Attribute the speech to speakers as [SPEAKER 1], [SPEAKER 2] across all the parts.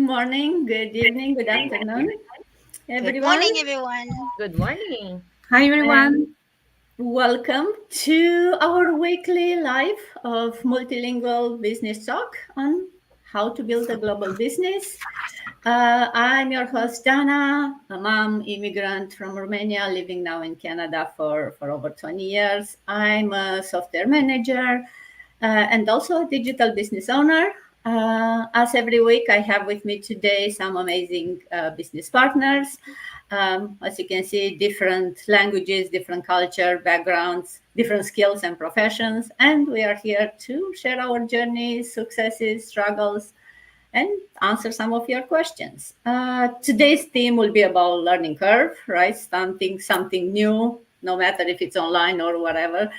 [SPEAKER 1] morning, good evening, good afternoon,
[SPEAKER 2] Good
[SPEAKER 1] everyone.
[SPEAKER 2] morning, everyone.
[SPEAKER 3] Good morning.
[SPEAKER 4] Hi
[SPEAKER 1] And
[SPEAKER 4] everyone.
[SPEAKER 1] welcome to our weekly live of Multilingual Business Talk on how to build a global business. I'm your host, Dana, a mom immigrant from Romania, living now in Canada for over 20 years. I'm a software manager and also a digital business owner. As every week, I have with me today some amazing business partners. As you can see, different languages, different culture, backgrounds, different skills and professions. And we are here to share our journeys, successes, struggles, and answer some of your questions. Today's theme will be about learning curve, right? Something new, no matter if it's online or whatever.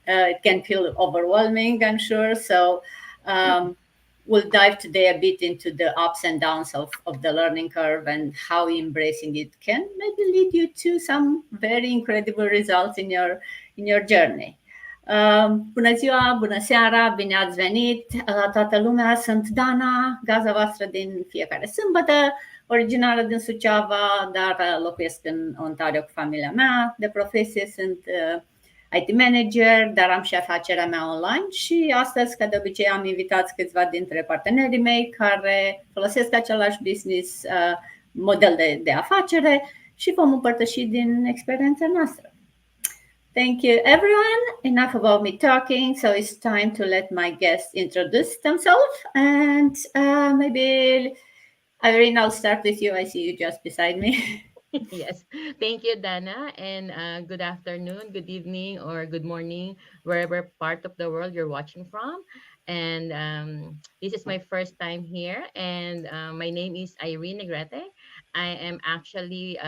[SPEAKER 1] It can feel overwhelming, I'm sure. So we'll dive today a bit into the ups and downs of the learning curve and how embracing it can maybe lead you to some very incredible results in your journey. Bună ziua, bună seara, bine ați venit la toată lumea. Sunt Dana, gazda voastră din fiecare sâmbătă, originară din Suceava, dar locuiesc în Ontario cu familia mea. De profesie sunt IT manager, dar am și afacerea mea online și astăzi, ca de obicei, am invitat câțiva dintre partenerii mei care folosesc același business model de afacere și vom împărtăși din experiența noastră. Thank you, everyone. Enough about me talking. So it's time to let my guests introduce themselves. And maybe, Irene, I'll start with you. I see you just beside me.
[SPEAKER 3] Yes. Thank you, Dana. And good afternoon, good evening, or good morning, wherever part of the world you're watching from. And this is my first time here. And my name is Irene Negrete. I am actually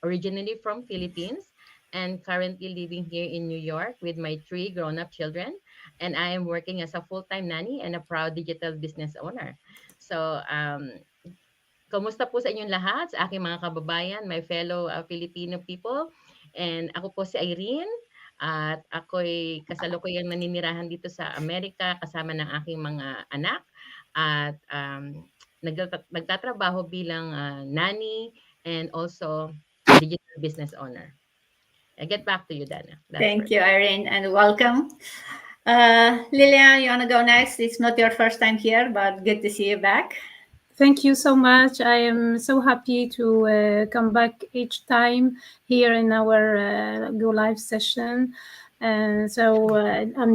[SPEAKER 3] originally from Philippines and currently living here in New York with my three grown-up children. And I am working as a full-time nanny and a proud digital business owner. So Kamusta po sa inyong lahat, sa aking mga kababayan, my fellow Filipino people? And ako po si Irene at ako'y kasalukuyang naninirahan dito sa Amerika kasama ng aking mga anak at nagtatrabaho bilang nanny and also digital business owner. I get back to you, Dana.
[SPEAKER 1] Thank you, Irene, and welcome. Lilian, you want to go next? It's not your first time here, but good to see you back.
[SPEAKER 4] Thank you so much. I am so happy to come back each time here in our Go Live session. I'm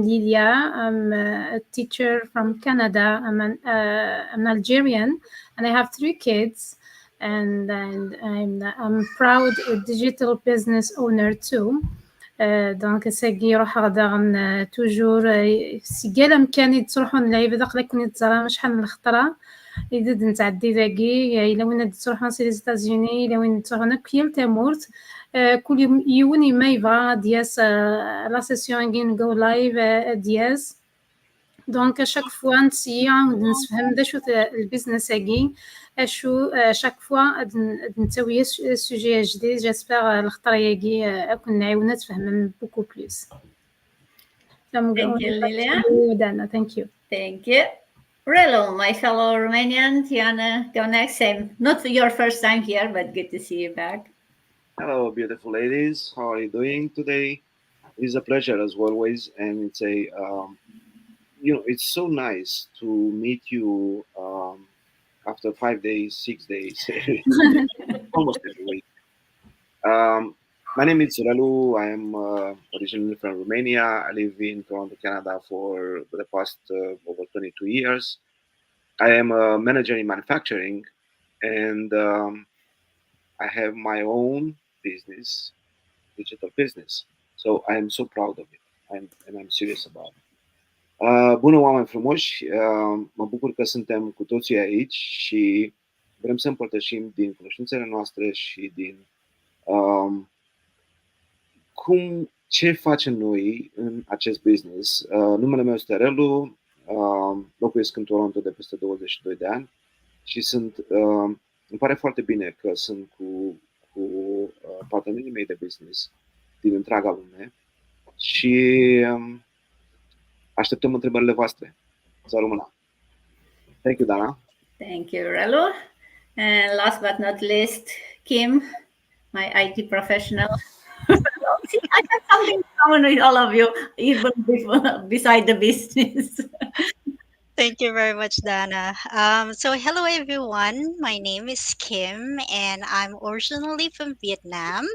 [SPEAKER 4] Lilia. I'm a teacher from Canada. I'm an Algerian, and I have 3 kids. And I'm proud digital business owner too. دونك ساقي روح غدا توجور سيقال امكاني تروحون لعيبه داخله كوني تزرا شحال من الخطره اذا نتعدي ذاكي الا وين تروحون سي لي زيتازوني الا وين تروحون كيل تمورت كل يوني ما يبغى دياس لا سيسيون كين جو لايف دياس دونك شاك فوا نسيا ونفهم دا شو البيزنس هاكي اشو شاك فوا نتسوي سوجي جديد جاسبر الخطره ياكي اكون نعاونها تفهم بوكو بلوس.
[SPEAKER 1] Thank you, Lilian.
[SPEAKER 4] Dana, thank you.
[SPEAKER 1] Thank you. Relo, my fellow Romanian, Tiana, go next. Same, not your first time here, but good to see you back.
[SPEAKER 5] Hello, beautiful ladies. How are you doing today? It's a pleasure as always, and it's it's so nice to meet you after 5 days, 6 days, almost every week. My name is Ralu. I am originally from Romania. I live in Toronto, Canada for the past over 22 years. I am a manager in manufacturing, and I have my own business, digital business. So I am so proud of it, and I'm serious about it. Bună, oameni frumoși! Mă bucur că suntem cu toții aici și vrem să împărtășim din cunoștințele noastre și din ce facem noi în acest business. Numele meu este Relu, locuiesc în Toronto de peste 22 de ani și îmi pare foarte bine că sunt cu partenerii mei de business din întreaga lume și așteptăm întrebările voastre. Să rămână! Thank you, Dana.
[SPEAKER 1] Thank you, Relu. And last but not least, Kim, my IT professional. See, I have something in common with all of you, even before, beside the business.
[SPEAKER 2] Thank you very much, Dana. So, hello everyone. My name is Kim, and I'm originally from Vietnam.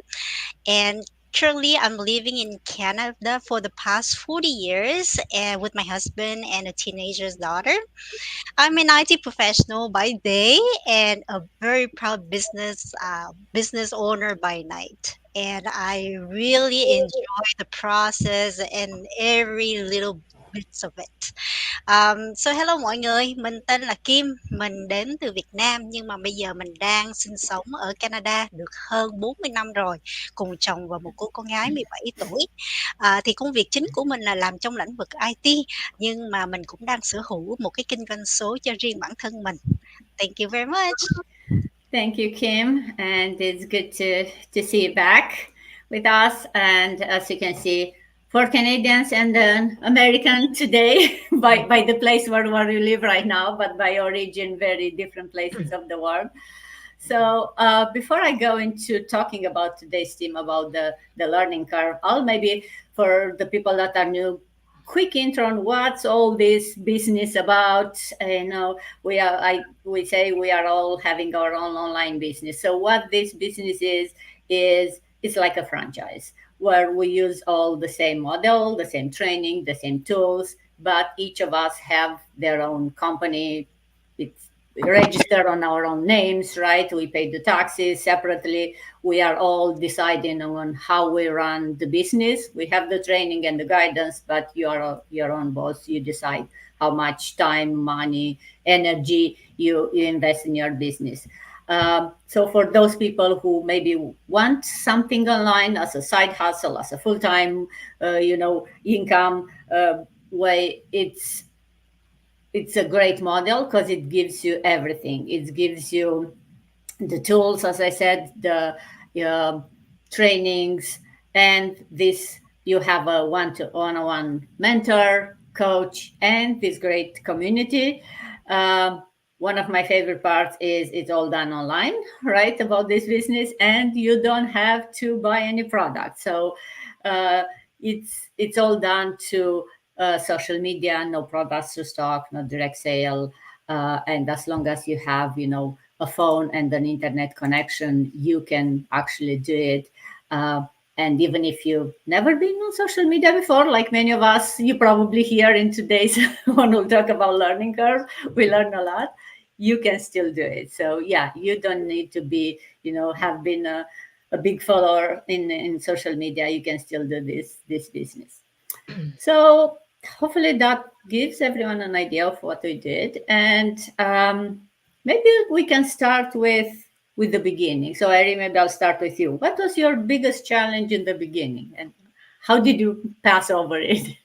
[SPEAKER 2] And currently, I'm living in Canada for the past 40 years, and with my husband and a teenager's daughter. I'm an IT professional by day and a very proud business owner by night. And I really enjoy the process and every little bits of it. So hello mọi người, mình tên là Kim, mình đến từ Việt Nam nhưng mà bây giờ mình đang sinh sống ở Canada được hơn 40 năm rồi, cùng chồng và một cô con gái 17 tuổi. Thì công việc chính của mình là làm trong lĩnh vực IT, nhưng mà mình cũng đang sở hữu một cái kinh doanh số cho riêng bản thân mình. Thank you very much.
[SPEAKER 1] Thank you, Kim, and it's good to see you back with us. And as you can see, for Canadians and American today, by the place where we live right now, but by origin, very different places of the world. So before I go into talking about today's theme about the learning curve, I'll maybe for the people that are new, quick intro on what's all this business about. We say we are all having our own online business. So what this business is it's like a franchise where we use all the same model, the same training, the same tools, but each of us have their own company. It's we register on our own names, right? We pay the taxes separately. We are all deciding on how we run the business. We have the training and the guidance, but you are your own boss. You decide how much time, money, energy you invest in your business. So for those people who maybe want something online as a side hustle, as a full-time, income way, it's a great model because it gives you everything. It gives you the tools, as I said, the trainings, and this you have a one-on-one mentor, coach, and this great community. One of my favorite parts is it's all done online, right? About this business, and you don't have to buy any product. So uh, it's all done to social media, no products to stock, no direct sale, and as long as you have, a phone and an internet connection, you can actually do it. And even if you've never been on social media before, like many of us, you probably hear in today's when we talk about learning curve, we learn a lot. You can still do it. So yeah, you don't need to be, have been a big follower in social media. You can still do this business. So hopefully that gives everyone an idea of what we did, and maybe we can start with the beginning. So Ari, maybe I'll start with you. What was your biggest challenge in the beginning, and how did you pass over it?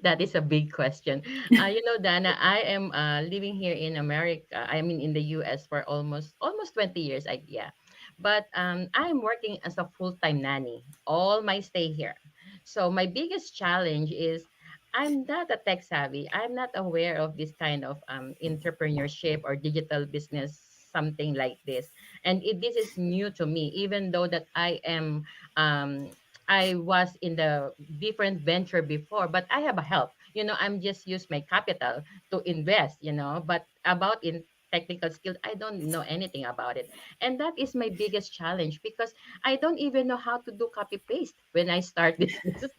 [SPEAKER 3] That is a big question. Dana, I am living here in America. I mean, in the U.S. for almost 20 years. But I'm working as a full time nanny all my stay here. So my biggest challenge is I'm not a tech savvy. I'm not aware of this kind of entrepreneurship or digital business, something like this. And this is new to me, even though that um, I was in the different venture before, but I have a help. I'm just use my capital to invest, but about in technical skills, I don't know anything about it. And that is my biggest challenge because I don't even know how to do copy paste when I start this business.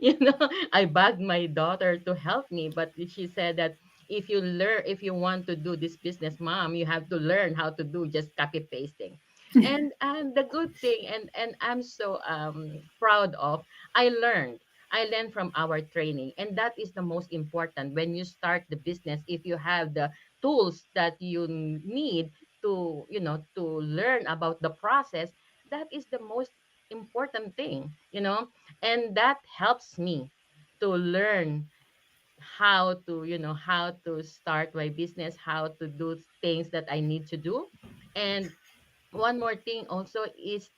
[SPEAKER 3] you know I begged my daughter to help me, but she said that if you want to do this business, mom, you have to learn how to do just copy pasting. And the good thing, and I'm so proud of, I learned from our training, and that is the most important when you start the business. If you have the tools that you need to learn about the process, that is the most important thing. And that helps me to learn how to start my business, how to do things that I need to do. And one more thing also is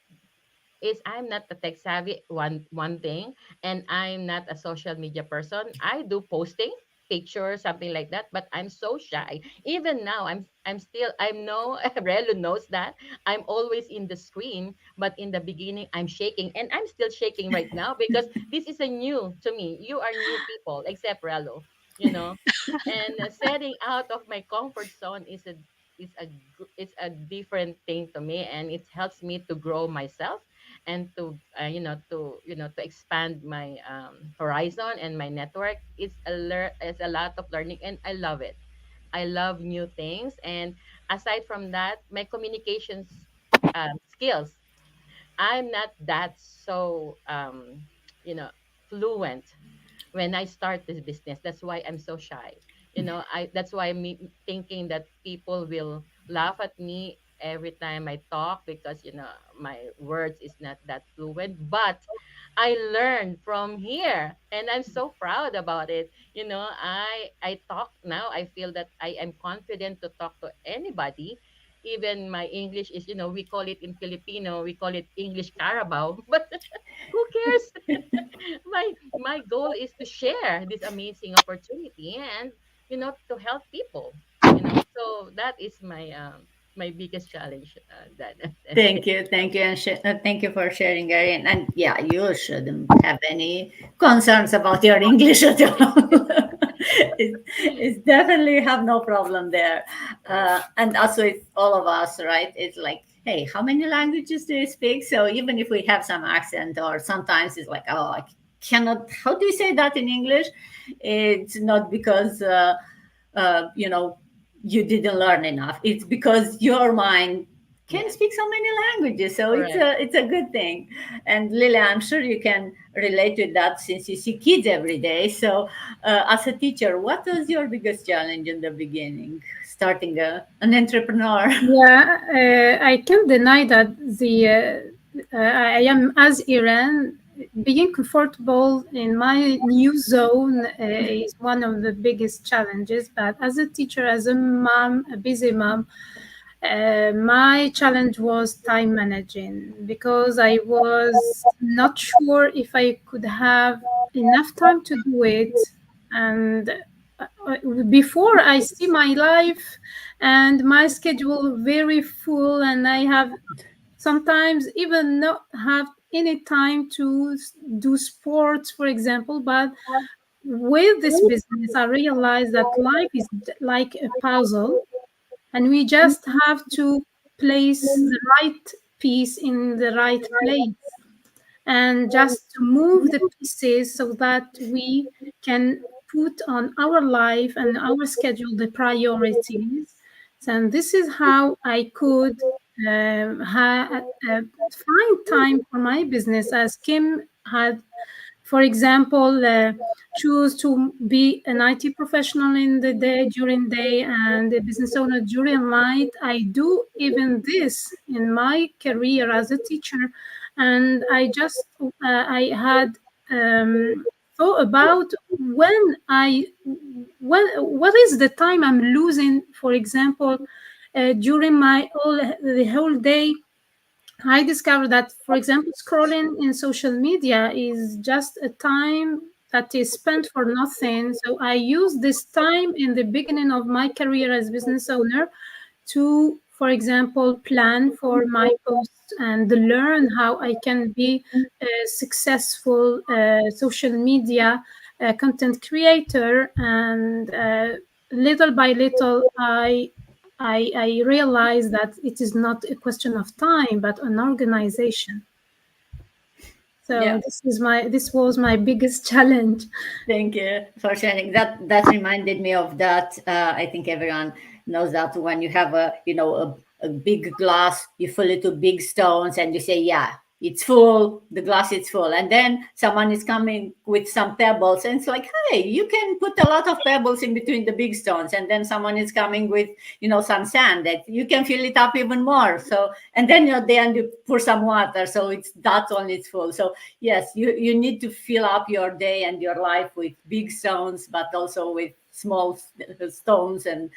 [SPEAKER 3] I'm not a tech savvy, one thing, and I'm not a social media person. I do posting, picture, something like that. But I'm so shy. Even now, I'm still, I'm no, Relu knows that I'm always in the screen, but in the beginning I'm shaking, and I'm still shaking right now because this is a new to me. You are new people, except Relu, you know. And setting out of my comfort zone is a different thing to me, and it helps me to grow myself and to to expand my horizon and my network. It's a lot of learning, and I love it. I love new things. And aside from that, my communications skills, I'm not that so you know fluent when I start this business. That's why I'm so shy. I that's why me thinking that people will laugh at me every time I talk, because my words is not that fluent. But I learned from here, and I'm so proud about it. I talk now. I feel that I am confident to talk to anybody. Even my English is, we call it in Filipino, we call it English Carabao. But who cares? My goal is to share this amazing opportunity, and to help people. So that is my biggest challenge, that and
[SPEAKER 1] Thank you, and thank you for sharing, Erin. And yeah, you shouldn't have any concerns about your English at all. It's definitely have no problem there. And also, it's all of us, right? It's like, hey, how many languages do you speak? So even if we have some accent, or sometimes it's like, oh, I cannot. How do you say that in English? It's not because you know you didn't learn enough. It's because your mind can
[SPEAKER 3] yes,
[SPEAKER 1] speak so many languages, so it's
[SPEAKER 3] correct.
[SPEAKER 1] a good thing. And Lily, I'm sure you can relate to that since you see kids every day. So as a teacher, what was your biggest challenge in the beginning, starting an entrepreneur?
[SPEAKER 4] Yeah, I can't deny that I am as Iran. Being comfortable in my new zone is one of the biggest challenges. But as a teacher, as a mom, a busy mom, my challenge was time managing because I was not sure if I could have enough time to do it. And before I see my life and my schedule very full, and I have sometimes even not have any time to do sports, for example. But with this business, I realized that life is like a puzzle, and we just have to place the right piece in the right place, and just to move the pieces so that we can put on our life and our schedule the priorities. And this is how I could find time for my business, as Kim had, for example, choose to be an IT professional in the day, during day, and a business owner during night. I do even this in my career as a teacher, and I had thought about what is the time I'm losing, for example, during my the whole day. I discovered that, for example, scrolling in social media is just a time that is spent for nothing. So I use this time in the beginning of my career as business owner to, for example, plan for my posts and learn how I can be a successful social media content creator. And little by little, I realized that it is not a question of time, but an organization. So
[SPEAKER 1] Yeah.
[SPEAKER 4] this was my biggest challenge.
[SPEAKER 1] Thank you for sharing. That reminded me of that. I think everyone knows that when you have a big glass, you fill it with big stones, and you say, "Yeah, it's full. The glass is full." And then someone is coming with some pebbles, and it's like, "Hey, you can put a lot of pebbles in between the big stones." And then someone is coming with some sand that you can fill it up even more. So, and then at the end you pour some water, so that's on its full. So yes, you need to fill up your day and your life with big stones, but also with small stones. And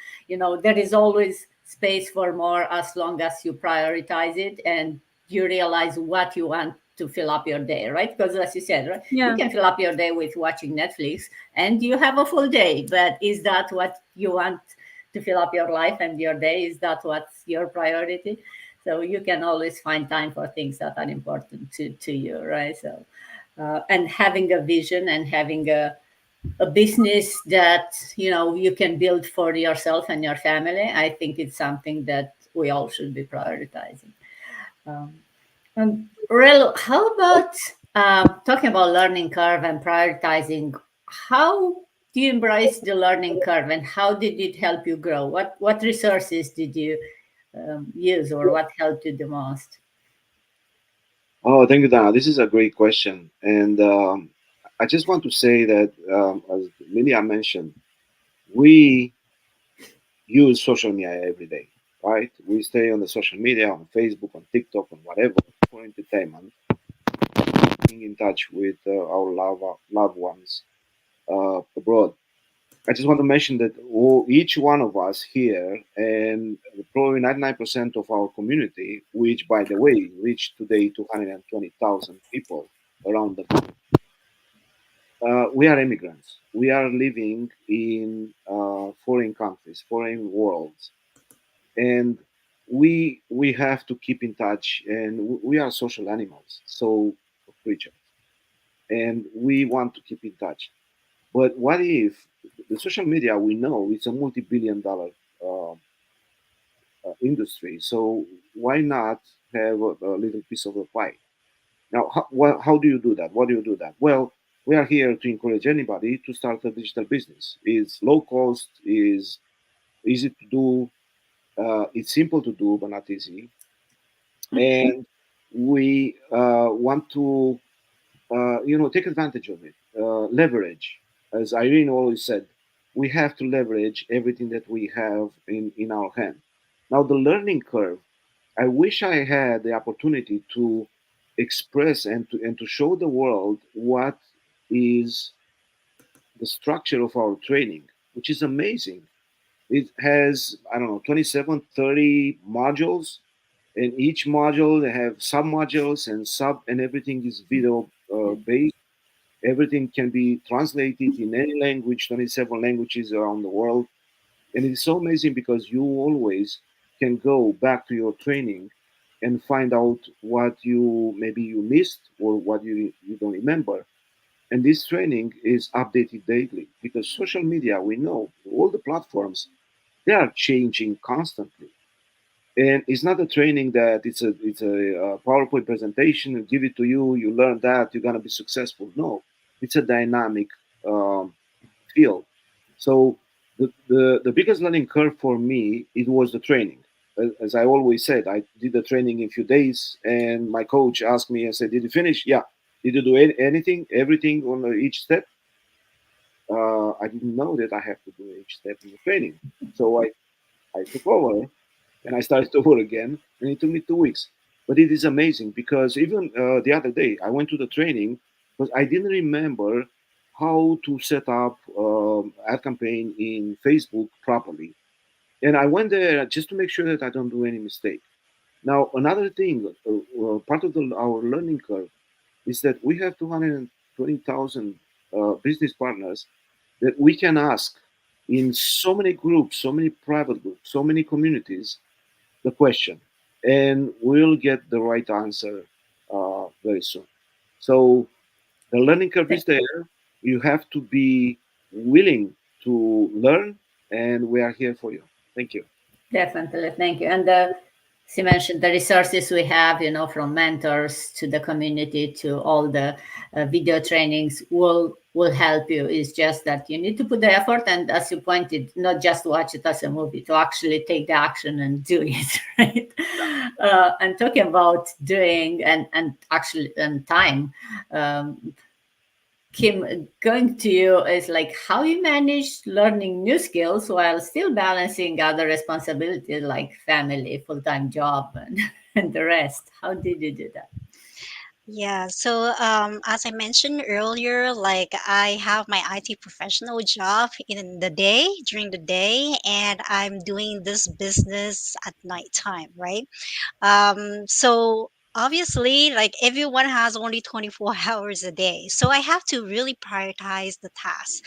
[SPEAKER 1] there is always space for more, as long as you prioritize it and you realize what you want to fill up your day, right? Because as you said, right, you
[SPEAKER 4] Yeah.
[SPEAKER 1] can fill up your day with watching Netflix and you have a full day. But is that what you want to fill up your life and your day? Is that what's your priority? So you can always find time for things that are important to you, right? So and having a vision and having a business that you can build for yourself and your family, I think it's something that we all should be prioritizing. um, Rel, how about talking about learning curve and prioritizing? How do you embrace the learning curve, and how did it help you grow? What resources did you use, or what helped you the most?
[SPEAKER 5] Oh, thank you, Dana. This is a great question. And I just want to say that, as Lilia mentioned, we use social media every day, right? We stay on the social media, on Facebook, on TikTok, on whatever, for entertainment, being in touch with our loved ones abroad. I just want to mention that each one of us here, and probably 99% of our community, which, by the way, reached today 220,000 people around the globe, we are immigrants. We are living in foreign countries, foreign worlds, and we have to keep in touch. And we are social animals, so creatures, and we want to keep in touch. But what if the social media, we know it's a multi-billion-dollar uh, industry? So why not have a little piece of the pie? Now, how do you do that? What do you do that? Well, we are here to encourage anybody to start a digital business. It's low cost, is easy to do, it's simple to do, but not easy. And we want to, take advantage of it, leverage. As Irene always said, we have to leverage everything that we have in our hand. Now, the learning curve, I wish I had the opportunity to express and to show the world what is the structure of our training, which is amazing. It has, I don't know, 27, 30 modules, and each module they have sub modules and everything is video based. Everything can be translated in any language, 27 languages around the world. And it's so amazing because you always can go back to your training and find out what you missed or what you don't remember. And this training is updated daily because social media, we know all the platforms, they are changing constantly. And it's not a training that it's a PowerPoint presentation and give it to you, you learn that, you're gonna be successful. No, it's a dynamic um, field. So the biggest learning curve for me, it was the training. As I always said, I did the training in a few days, and my coach asked me and said, "Did you finish? Yeah. Did you do anything, everything on each step?" I didn't know that I have to do each step in the training, so I took over and I started over again, and it took me 2 weeks. But it is amazing because even the other day I went to the training because I didn't remember how to set up ad campaign in Facebook properly, and I went there just to make sure that I don't do any mistake. Now another thing, part of our learning curve is that we have 220,000 business partners that we can ask in so many groups, so many private groups, so many communities the question, and we'll get the right answer very soon. So the learning curve is there. You have to be willing to learn, and we are here for you. Thank you.
[SPEAKER 1] Definitely, thank you. And she mentioned the resources we have, from mentors to the community to all the video trainings will help you. It's just that you need to put the effort, and as you pointed, not just watch it as a movie, to actually take the action and do it, right? And talking about doing and actually and time. Kim, going to you is like how you manage learning new skills while still balancing other responsibilities like family, full-time job, and, and the rest. How did you do that?
[SPEAKER 2] Yeah, so as I mentioned earlier, like I have my IT professional job in the day, during the day, and I'm doing this business at nighttime, right? So obviously, like everyone has only 24 hours a day, so I have to really prioritize the tasks.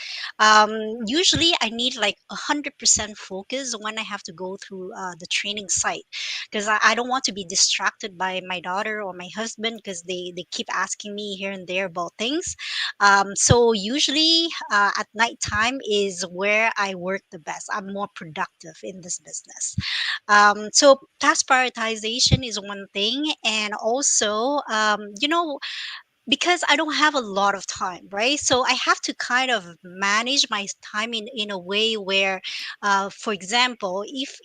[SPEAKER 2] Usually I need like 100% focus when I have to go through the training site, because I don't want to be distracted by my daughter or my husband, because they keep asking me here and there about things. So usually at nighttime is where I work the best. I'm more productive in this business. So task prioritization is one thing, and also, because I don't have a lot of time, right? So I have to kind of manage my time in a way where, for example, if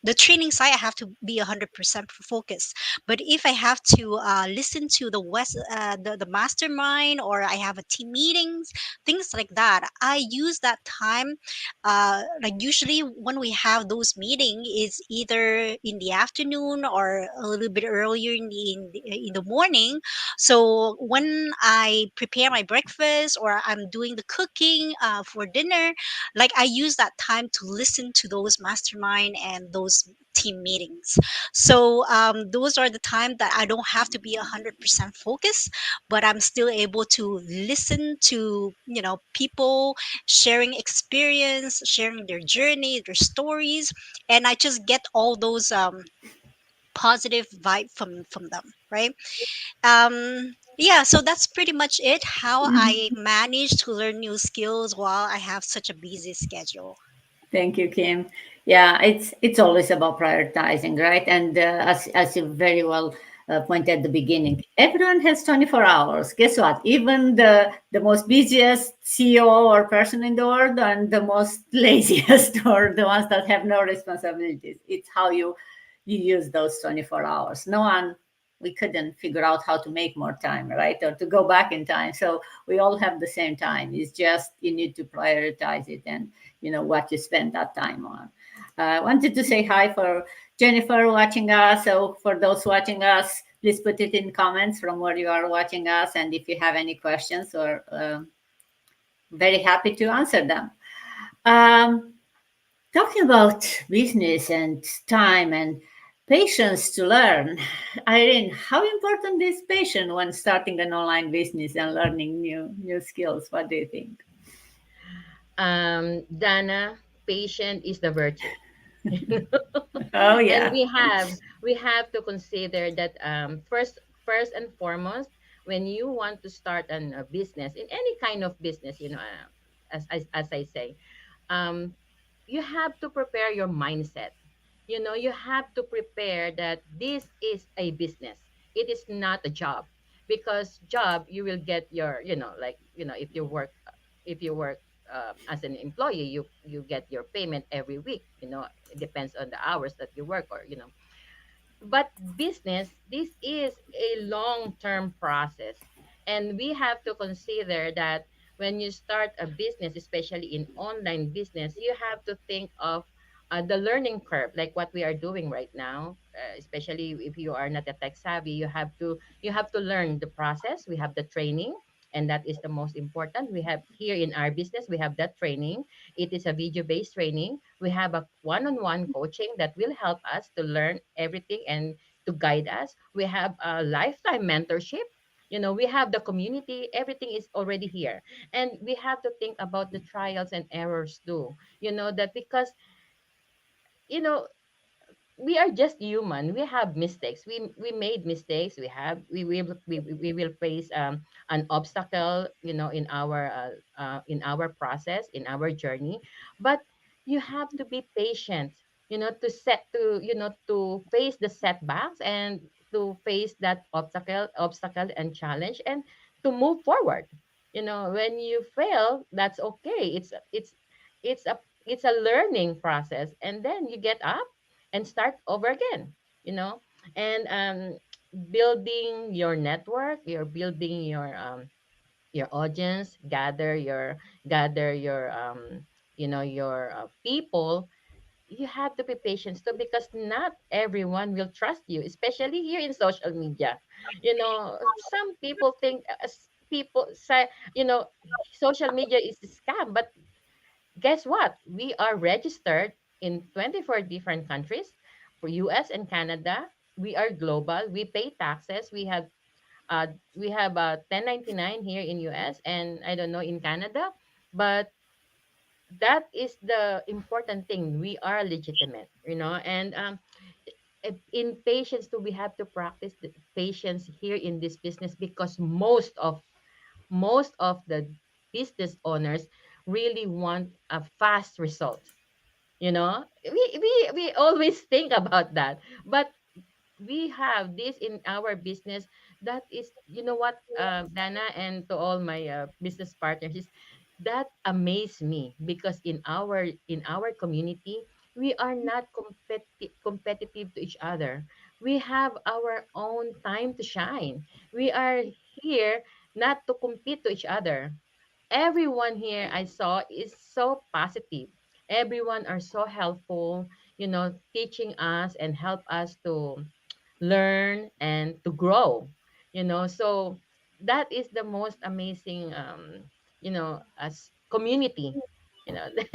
[SPEAKER 2] the training site, I have to be 100% focused. But if I have to listen to the mastermind, or I have a team meetings, things like that, I use that time. Like usually when we have those meeting is either in the afternoon or a little bit earlier in the morning. So when I prepare my breakfast or I'm doing the cooking for dinner, like I use that time to listen to those mastermind and those team meetings. So those are the time that I don't have to be 100% focused, but I'm still able to listen to, people sharing experience, sharing their journey, their stories, and I just get all those positive vibe from them, right? Yeah, so that's pretty much it, how I manage to learn new skills while I have such a busy schedule.
[SPEAKER 1] Thank you, Kim. Yeah, it's always about prioritizing, right? And as you very well pointed at the beginning, everyone has 24 hours. Guess what? Even the most busiest CEO or person in the world, and the most laziest, or the ones that have no responsibilities. It's how you use those 24 hours. No one, we couldn't figure out how to make more time, right? Or to go back in time. So we all have the same time. It's just you need to prioritize it, and what you spend that time on. I wanted to say hi for Jennifer watching us. So for those watching us, please put it in comments from where you are watching us, and if you have any questions, or very happy to answer them. Um, Talking about business and time and patience to learn, Irene, how important is patience when starting an online business and learning new skills? What do you think?
[SPEAKER 3] Dana, patient is the virtue.
[SPEAKER 1] Oh
[SPEAKER 3] And
[SPEAKER 1] yeah.
[SPEAKER 3] we have to consider that, first and foremost, when you want to start a business, in any kind of business, as I say, um, you have to prepare your mindset. You have to prepare that this is a business. It is not a job. Because job, you will get your, like, if you work as an employee, you get your payment every week. It depends on the hours that you work, or but business, this is a long term process, and we have to consider that when you start a business, especially in online business, you have to think of the learning curve, like what we are doing right now. Especially if you are not a tech savvy, you have to learn the process. We have the training, and that is the most important. We have here in our business, we have that training. It is a video based training. We have a one-on-one coaching that will help us to learn everything and to guide us. We have a lifetime mentorship. We have the community. Everything is already here. And we have to think about the trials and errors too. That because, you know, we are just human. We have mistakes. We made mistakes. We will face an obstacle, in our process, in our journey. But you have to be patient, to face the setbacks, and to face that obstacle and challenge, and to move forward. When you fail, that's okay. It's a learning process, and then you get up and start over again. you know and building your network, you're building your audience, gather your people. You have to be patient too, because not everyone will trust you, especially here in social media. Some people think, people say, social media is a scam. But guess what? We are registered in 24 different countries, for US and Canada. we are global. We pay taxes. We have 1099 here in US, and I don't know in Canada, but that is the important thing. We are legitimate, and in patience too, we have to practice the patience here in this business, because most of the business owners really want a fast result. We always think about that, but we have this in our business. That is, you know what, Dana, and to all my business partners, is that amaze me, because in our community, we are not competitive to each other. We have our own time to shine. We are here not to compete to each other. Everyone here I saw is so positive. Everyone are so helpful, teaching us and help us to learn and to grow. So that is the most amazing, as community.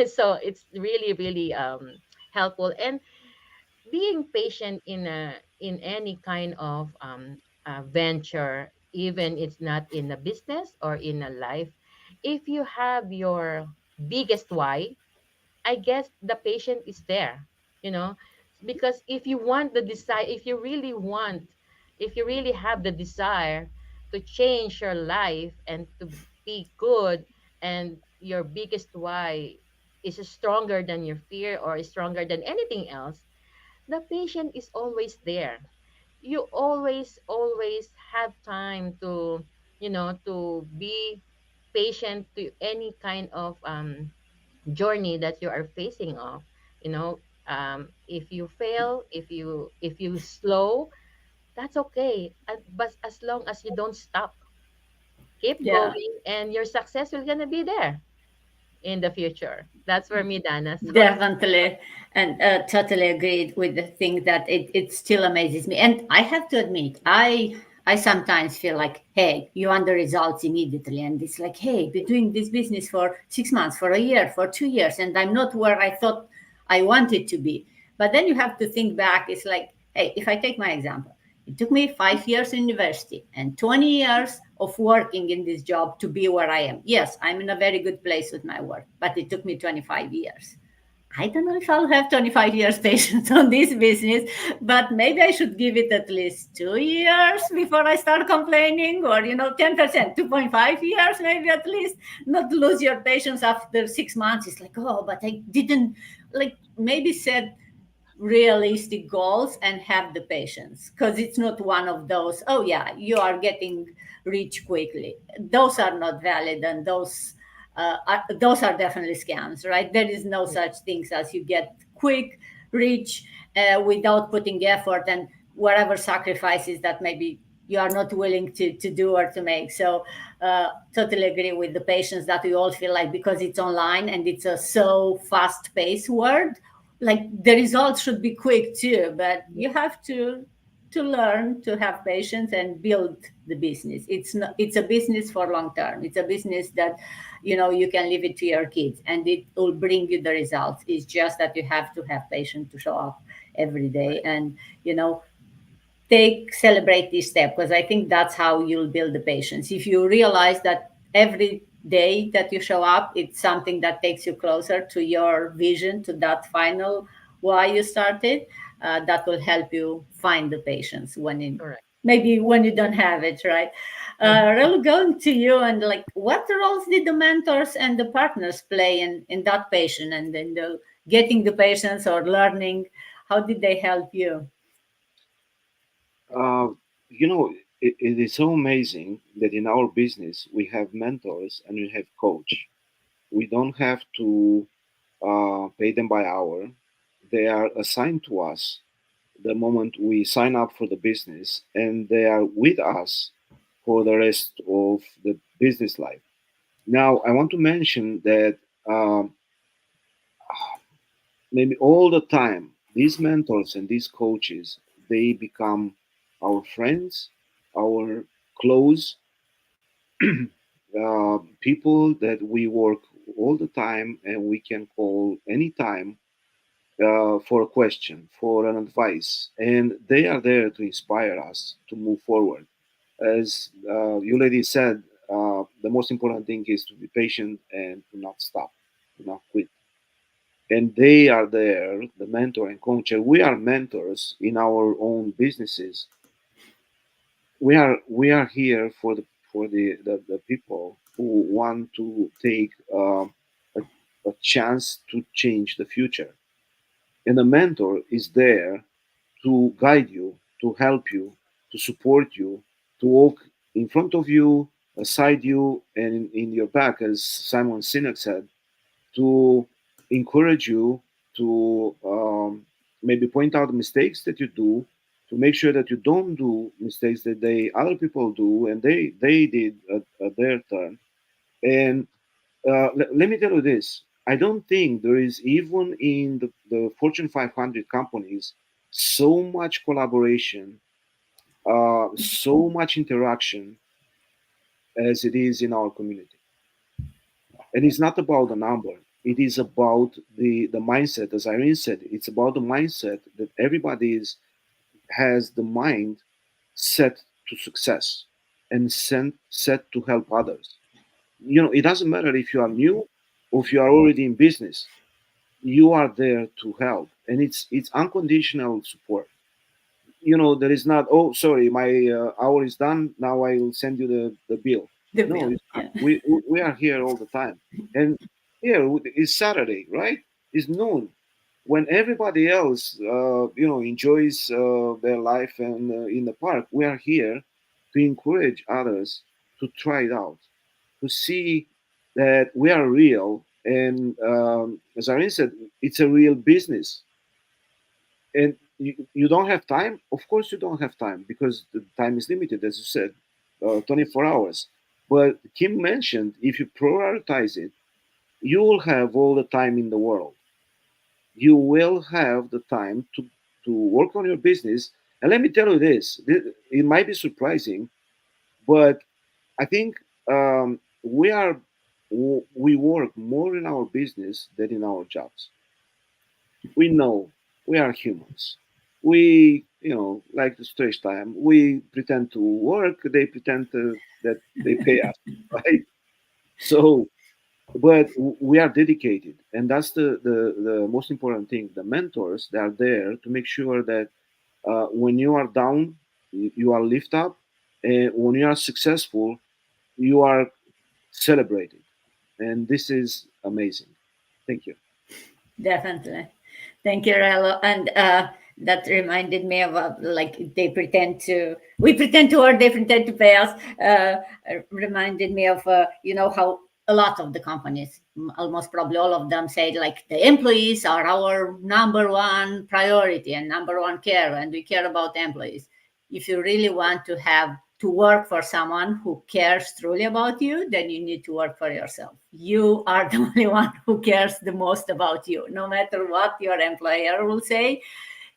[SPEAKER 3] So it's really, really helpful. And being patient in any kind of venture, even it's not in a business or in a life, if you have your biggest why, I guess the patient is there, you know, because if you really have the desire to change your life and to be good, and your biggest why is stronger than your fear or is stronger than anything else, the patient is always there. You always have time to, to be patient to any kind of journey that you are facing off. If you fail, if you slow, that's okay. But as long as you don't stop, keep
[SPEAKER 1] Yeah.
[SPEAKER 3] going, and your success will gonna be there in the future. That's for me, Dana. Sorry.
[SPEAKER 1] Definitely, and totally agreed with the thing that it still amazes me. And I have to admit, I sometimes feel like, hey, you want the results immediately, and it's like, hey, been doing this business for 6 months, for a year, for 2 years, and I'm not where I thought I wanted to be. But then you have to think back. It's like, hey, if I take my example, it took me 5 years in university and 20 years of working in this job to be where I am. Yes, I'm in a very good place with my work, but it took me 25 years. I don't know if I'll have 25 years patience on this business, but maybe I should give it at least 2 years before I start complaining, or 10%, 2.5 years, maybe at least. Not lose your patience after 6 months. It's like, oh, but I didn't, like, maybe set realistic goals and have the patience, because it's not one of those, oh yeah, you are getting rich quickly. Those are not valid, and those are definitely scams, right? There is no such things as you get quick rich without putting effort and whatever sacrifices that maybe you are not willing to do or to make. So totally agree with the patience that we all feel like, because it's online and it's a so fast paced world, like the results should be quick too, but you have to learn to have patience and build the business. It's a business for long term. It's a business that you can leave it to your kids and it will bring you the results. It's just that you have to have patience to show up every day, and take celebrate this step, because I think that's how you'll build the patience. If you realize that every day that you show up, it's something that takes you closer to your vision, to that final why you started, that will help you find the patience
[SPEAKER 3] Correct.
[SPEAKER 1] maybe when you don't have it, right? Really going to you, and like, what roles did the mentors and the partners play in that patient, and in the getting the patience or learning? How did they help you?
[SPEAKER 5] Uh, it is so amazing that in our business we have mentors and we have coach. We don't have to pay them by hour. They are assigned to us the moment we sign up for the business, and they are with us for the rest of the business life. Now, I want to mention that maybe all the time, these mentors and these coaches, they become our friends, our close people that we work all the time and we can call anytime. for a question, for an advice, and they are there to inspire us to move forward. As you lady said, the most important thing is to be patient and to not stop, to not quit. And they are there, the mentor and coach. We are mentors in our own businesses. We are here for the people who want to take a, a chance to change the future. And the mentor is there to guide you, to help you, to support you, to walk in front of you, beside you, and in your back, as Simon Sinek said, to encourage you, to maybe point out the mistakes that you do, to make sure that you don't do mistakes that they other people do and they did at their turn. And let me tell you this: I don't think there is, even in the Fortune 500 companies, so much collaboration, so much interaction as it is in our community. And it's not about the number. It is about the mindset. As Irene said, it's about the mindset that everybody has the mind set to success and set to help others. It doesn't matter if you are new or if you are already in business. You are there to help, and it's unconditional support. There is not, oh, sorry, my hour is done, now I will send you the bill.
[SPEAKER 1] The
[SPEAKER 5] No,
[SPEAKER 1] bill.
[SPEAKER 5] it's not.
[SPEAKER 1] Yeah.
[SPEAKER 5] We are here all the time. And here it's Saturday, right? It's noon, when everybody else enjoys their life and in the park. We are here to encourage others to try it out, to see that we are real. And as Irene said, it's a real business. And you don't have time. Of course you don't have time, because the time is limited, as you said, 24 hours. But Kim mentioned, if you prioritize it, you will have all the time in the world. You will have the time to work on your business. And let me tell you this: it might be surprising, but I think we work more in our business than in our jobs. We know we are humans. We, like to stretch time. We pretend to work. They pretend that they pay us, right? So, but we are dedicated, and that's the most important thing. The mentors, they are there to make sure that when you are down, you are lift up, and when you are successful, you are celebrated. And this is amazing. Thank you.
[SPEAKER 1] Definitely. Thank you, Relo. And that reminded me of like we pretend to work, they pretend to pay us. Reminded me of, how a lot of the companies, almost probably all of them, say like the employees are our number one priority and number one care, and we care about the employees. If you really want to work for someone who cares truly about you, then you need to work for yourself. You are the only one who cares the most about you. No matter what your employer will say,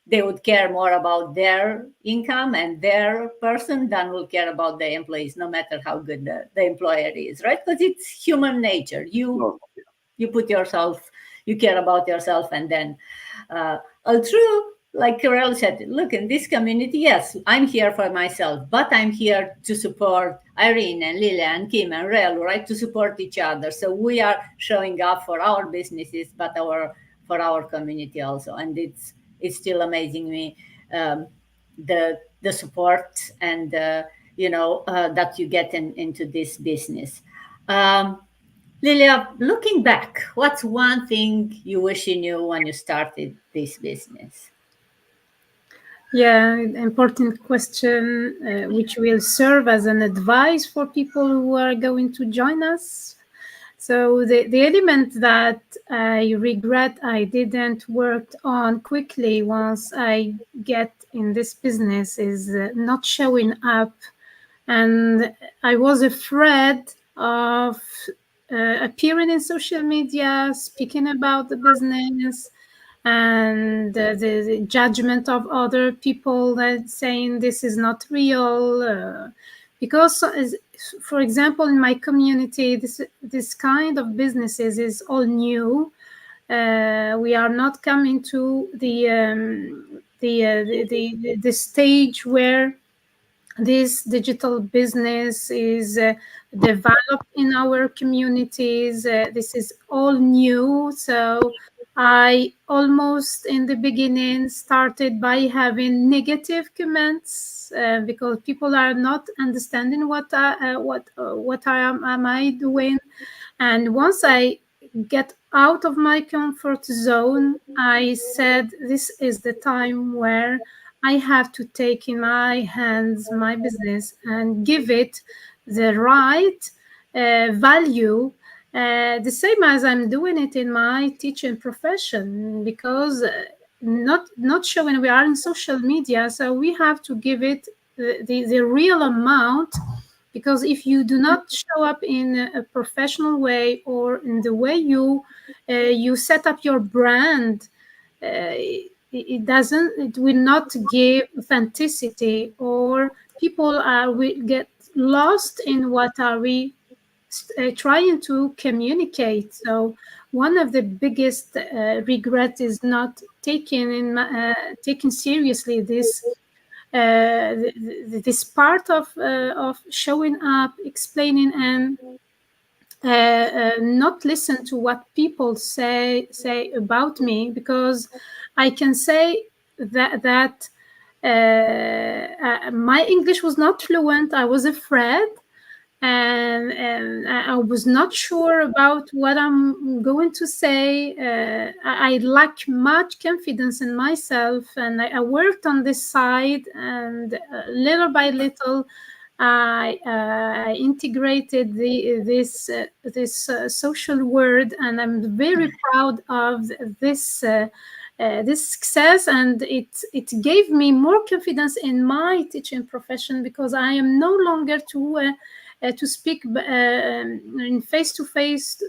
[SPEAKER 1] they would care more about their income and their person than will care about the employees, no matter how good the employer is, right? Because it's human nature.
[SPEAKER 5] No,
[SPEAKER 1] You put yourself, you care about yourself, and then true, like Carol said, look, in this community, yes, I'm here for myself, but I'm here to support Irene and Lilia and Kim and Rel, right? To support each other. So we are showing up for our businesses, but for our community also. And it's still amazing me, the support and that you get into this business. Lilia, looking back, what's one thing you wish you knew when you started this business?
[SPEAKER 4] Yeah, important question, which will serve as an advice for people who are going to join us. So the element that I regret I didn't work on quickly once I get in this business is not showing up. And I was afraid of appearing in social media, speaking about the business, and the judgment of other people that saying this is not real. Because, for example, in my community, this kind of businesses is all new. We are not coming to the stage where this digital business is developed in our communities. This is all new. So I almost in the beginning started by having negative comments because people are not understanding what am I doing. And once I get out of my comfort zone, I said, this is the time where I have to take in my hands my business and give it the right value, the same as I'm doing it in my teaching profession, because not showing we are in social media, so we have to give it the real amount, because if you do not show up in a professional way or in the way you set up your brand, it will not give authenticity, or people will get lost in what are we trying to communicate. So one of the biggest regret is not taking seriously this part of showing up, explaining, and not listen to what people say about me, because I can say that my English was not fluent. I was afraid, and I was not sure about what I'm going to say. I lack much confidence in myself, and I worked on this side, and little by little, I integrated this social word, and I'm very proud of this success, and it gave me more confidence in my teaching profession, because I am no longer to speak in face to face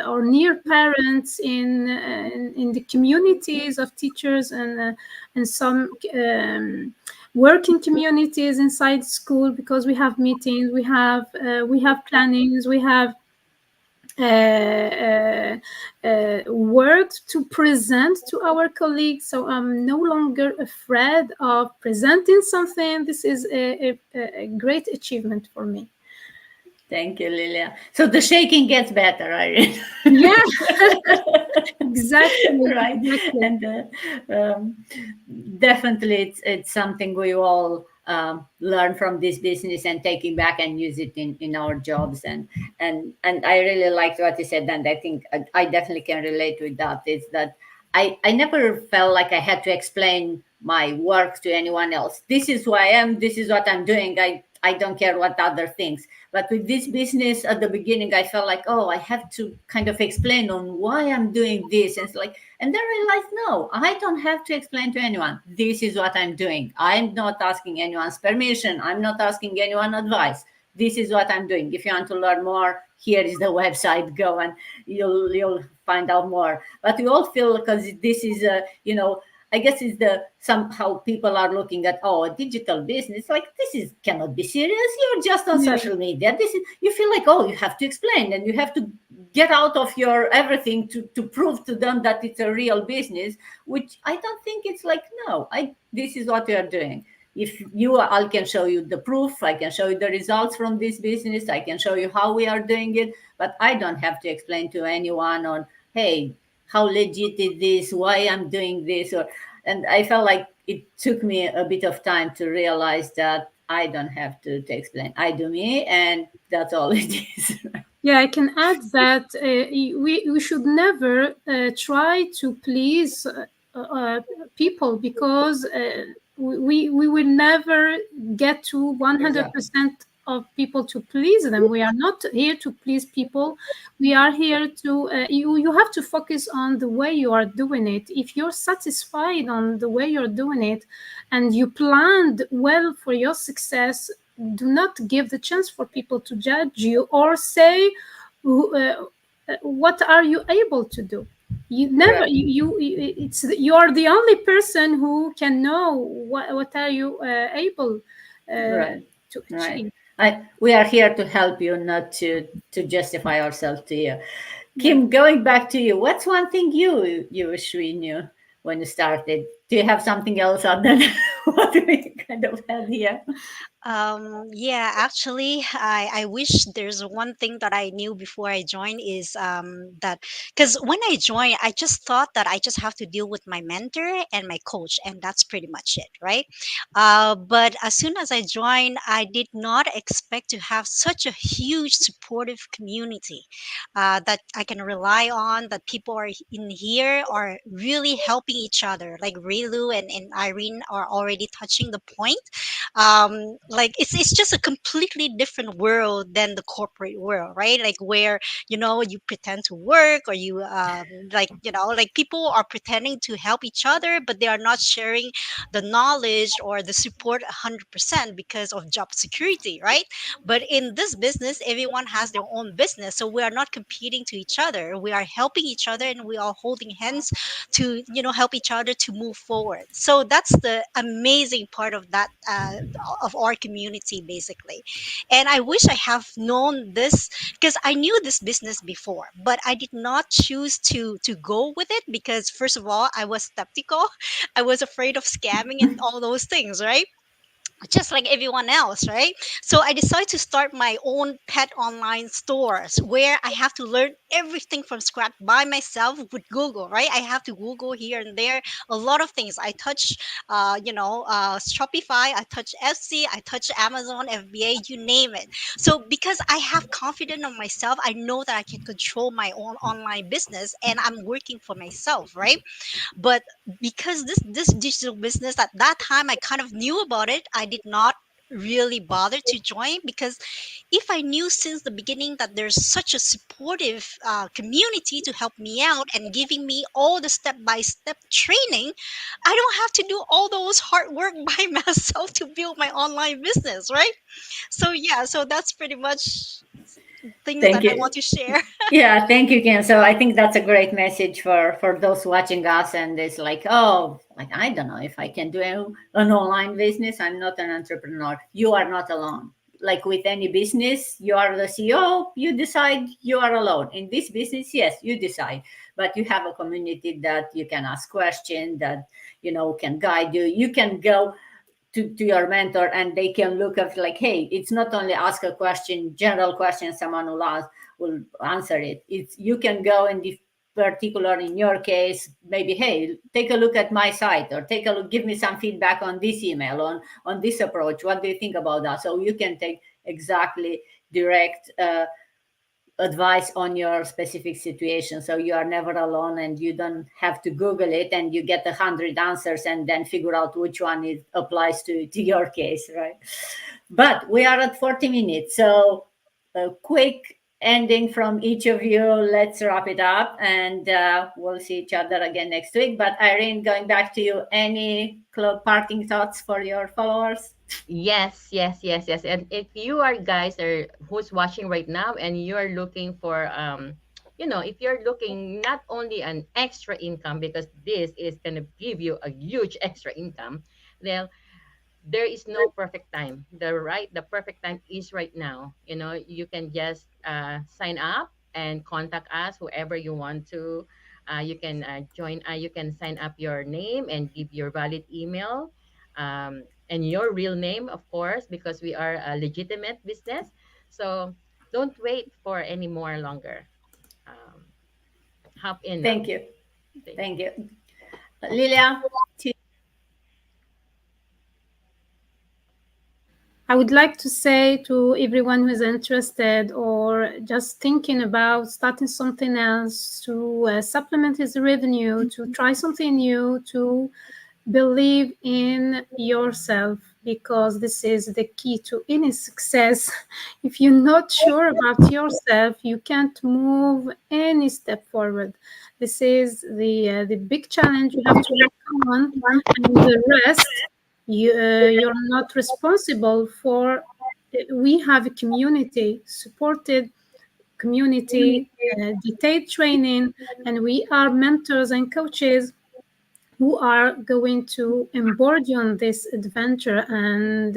[SPEAKER 4] or near parents in the communities of teachers, and some working communities inside school, because we have meetings, we have plannings, we have work to present to our colleagues. So I'm no longer afraid of presenting something. This is a great achievement for me.
[SPEAKER 1] Thank you, Lilia. So the shaking gets better, right?
[SPEAKER 4] Yeah, exactly.
[SPEAKER 1] Right.
[SPEAKER 4] Exactly.
[SPEAKER 1] And definitely it's something we all learn from this business and take it back and use it in our jobs. And I really liked what you said, and I think I definitely can relate with that. Is that I never felt like I had to explain my work to anyone else. This is who I am. This is what I'm doing. I don't care what other things. But with this business at the beginning, I felt like, oh, I have to kind of explain on why I'm doing this. And it's like, and then I realized, no, I don't have to explain to anyone. This is what I'm doing. I'm not asking anyone's permission. I'm not asking anyone advice. This is what I'm doing. If you want to learn more, here is the website. Go and you'll find out more. But we all feel, because this is I guess it's the somehow people are looking at, oh, a digital business, like this is cannot be serious. You're just on social media. This is, you feel like, oh, you have to explain and you have to get out of your everything to prove to them that it's a real business, which I don't think it's like, no, this is what we are doing. If I can show you the proof, I can show you the results from this business, I can show you how we are doing it, but I don't have to explain to anyone on, hey, how legit is this, why I'm doing this, and I felt like it took me a bit of time to realize that I don't have to explain. I do me, and that's all it is.
[SPEAKER 4] Yeah, I can add that we should never try to please people, because we will never get to 100% of people to please them. We are not here to please people. We are here to you have to focus on the way you are doing it. If you're satisfied on the way you're doing it and you planned well for your success, do not give the chance for people to judge you or say what are you able to do. You never
[SPEAKER 1] Right.
[SPEAKER 4] you are the only person who can know what are you able
[SPEAKER 1] Right.
[SPEAKER 4] to
[SPEAKER 1] Right.
[SPEAKER 4] achieve.
[SPEAKER 1] We are here to help you, not to justify ourselves to you. Kim, going back to you, what's one thing you wish we knew when you started? Do you have something else other than what we kind of had here?
[SPEAKER 2] Yeah, actually, I wish there's one thing that I knew before I joined is that because when I joined, I just thought that I just have to deal with my mentor and my coach, and that's pretty much it, right? But as soon as I joined, I did not expect to have such a huge supportive community that I can rely on, that people are in here are really helping each other, like Rilu and Irene are already touching the point. Like it's just a completely different world than the corporate world, right? Like where you pretend to work, or you like like people are pretending to help each other, but they are not sharing the knowledge or the support 100% because of job security, right? But in this business, everyone has their own business, so we are not competing to each other, we are helping each other, and we are holding hands to help each other to move forward. So that's the amazing part of that of our community, basically. And I wish I have known this, because I knew this business before, but I did not choose to go with it, because first of all, I was skeptical. I was afraid of scamming and all those things, right? Just like everyone else, right? So I decided to start my own pet online stores, where I have to learn everything from scratch by myself with Google, right? I have to Google here and there a lot of things. I touch, Shopify, I touch Etsy, I touch Amazon, FBA, you name it. So because I have confidence in myself, I know that I can control my own online business, and I'm working for myself, right? But because this digital business, at that time I kind of knew about it, I did not really bother to join, because if I knew since the beginning that there's such a supportive community to help me out and giving me all the step by step training, I don't have to do all those hard work by myself to build my online business, right? So yeah, so that's pretty much things
[SPEAKER 1] Thank
[SPEAKER 2] that I
[SPEAKER 1] you.
[SPEAKER 2] want to share.
[SPEAKER 1] Yeah, thank you, Ken. So I think that's a great message for those watching us, and it's like, oh, like I don't know if I can do an online business. I'm not an entrepreneur. You are not alone. Like with any business, you are the CEO. You decide you are alone. In this business, yes, you decide, but you have a community that you can ask questions, that can guide you. You can go to your mentor, and they can look at like, hey, it's not only ask a question, general question, someone will answer it. It's you can go in the particular, in your case, maybe, hey, take a look at my site, or take a look, give me some feedback on this email, on this approach, what do you think about that? So you can take exactly direct advice on your specific situation, so you are never alone, and you don't have to Google it and you get 100 answers and then figure out which one it applies to your case, right? But we are at 40 minutes, so a quick ending from each of you. Let's wrap it up, and we'll see each other again next week. But Irene, going back to you, any parting thoughts for your followers?
[SPEAKER 3] Yes, yes, yes, yes. And if you are guys are who's watching right now and you're looking for if you're looking not only an extra income, because this is gonna give you a huge extra income, then there is no perfect time. The perfect time is right now. You can just sign up and contact us, whoever you want to. You can join. You can sign up your name and give your valid email, and your real name, of course, because we are a legitimate business. So don't wait for any more longer. Um, Hop in now.
[SPEAKER 1] Thank you.
[SPEAKER 3] Thank
[SPEAKER 1] Thank you. Lilia?
[SPEAKER 4] I would like to say to everyone who is interested or just thinking about starting something else to supplement his revenue, to try something new, to believe in yourself, because this is the key to any success. If you're not sure about yourself, you can't move any step forward. This is the big challenge you have to work on, and the rest you're not responsible for. We have a community supported community, detailed training, and we are mentors and coaches who are going to onboard you on this adventure and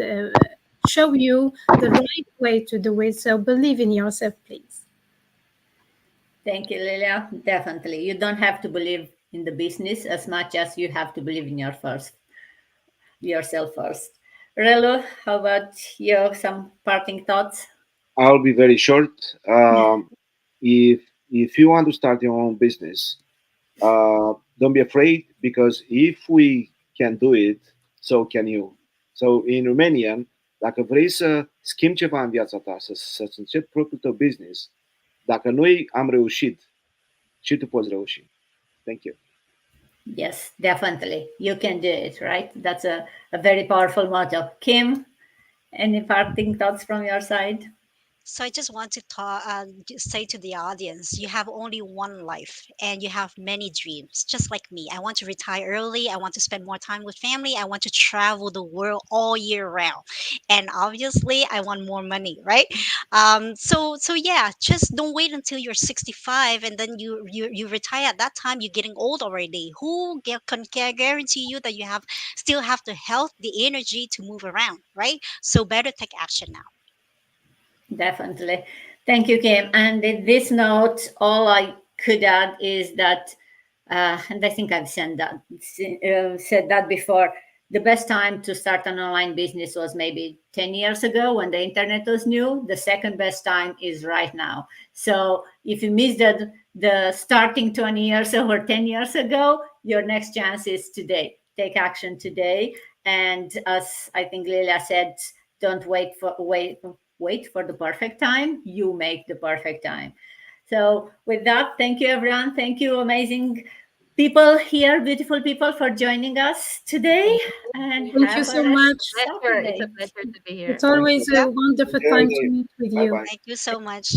[SPEAKER 4] show you the right way to do it. So believe in yourself, please.
[SPEAKER 1] Thank you, Lilia. Definitely. You don't have to believe in the business as much as you have to believe in yourself first. Relu, how about you? Some parting thoughts?
[SPEAKER 5] I'll be very short. If you want to start your own business, don't be afraid, because if we can do it, so can you. So in Romanian, dacă vrei să schimbi ceva în viața ta, să începi propriul tău business, dacă noi am reușit, și tu poți reuși. Thank you.
[SPEAKER 1] Yes, definitely. You can do it, right? That's a very powerful motto. Kim, any parting thoughts from your side?
[SPEAKER 2] So I just want to just say to the audience, you have only one life and you have many dreams, just like me. I want to retire early. I want to spend more time with family. I want to travel the world all year round. And obviously, I want more money, right? So yeah, just don't wait until you're 65 and then you retire at that time. You're getting old already. Can guarantee you that you have still have the health, the energy to move around, right? So better take action now.
[SPEAKER 1] Definitely. Thank you, Kim. And in this note, all I could add is that, and I think I've said that before, the best time to start an online business was maybe 10 years ago when the internet was new. The second best time is right now. So if you missed the starting 20 years or 10 years ago, your next chance is today. Take action today. And as I think Lilia said, don't wait for the perfect time. You make the perfect time. So with that, thank you, everyone. Thank you, amazing people here, beautiful people, for joining us today. And
[SPEAKER 4] Thank you so much.
[SPEAKER 3] Pleasure. It's a pleasure to be here.
[SPEAKER 4] It's always
[SPEAKER 5] you.
[SPEAKER 4] a wonderful
[SPEAKER 5] Enjoy
[SPEAKER 4] time
[SPEAKER 5] the
[SPEAKER 4] to
[SPEAKER 5] day.
[SPEAKER 4] meet with
[SPEAKER 5] Bye
[SPEAKER 4] you.
[SPEAKER 5] bye.
[SPEAKER 2] Thank you so much.